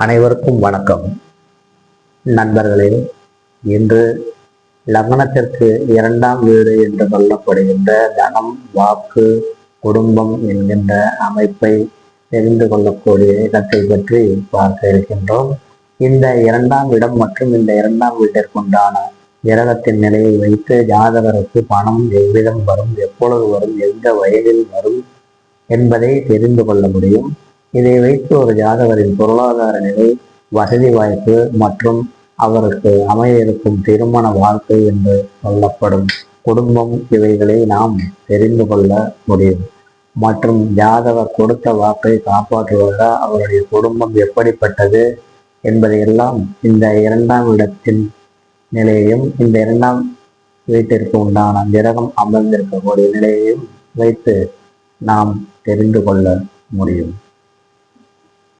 அனைவருக்கும் வணக்கம் நண்பர்களே. இன்று லக்னத்திற்கு 2ஆம் வீடு என்று சொல்லப்படுகின்ற தனம், வாக்கு, குடும்பம் என்கின்ற அமைப்பை தெரிந்து கொள்ளக்கூடிய இடத்தை பற்றி பார்க்க இருக்கின்றோம். இந்த 2ஆம் இடம் மற்றும் இந்த 2ஆம் வீட்டிற்குண்டான கிரகத்தின் நிலையை வைத்து ஜாதகருக்கு பணம் எவ்விதம் வரும், எப்பொழுது வரும், எந்த வயதில் வரும் என்பதை தெரிந்து கொள்ள முடியும். இதை வைத்து ஒரு ஜாதகரின் பொருளாதார நிலை, வசதி வாய்ப்பு மற்றும் அவருக்கு அமைய இருக்கும் திருமண வாழ்க்கை என்று சொல்லப்படும் குடும்பம், இவைகளை நாம் தெரிந்து கொள்ள முடியும். மற்றும் ஜாதகர் கொடுத்த வாக்கை காப்பாற்றுவதா, அவருடைய குடும்பம் எப்படிப்பட்டது என்பதையெல்லாம் இந்த 2ஆம் இடத்தின் நிலையையும் இந்த 2ஆம் வீட்டிற்கு உண்டான கிரகம் அமர்ந்திருக்கக்கூடிய நிலையையும் வைத்து நாம் தெரிந்து கொள்ள முடியும்.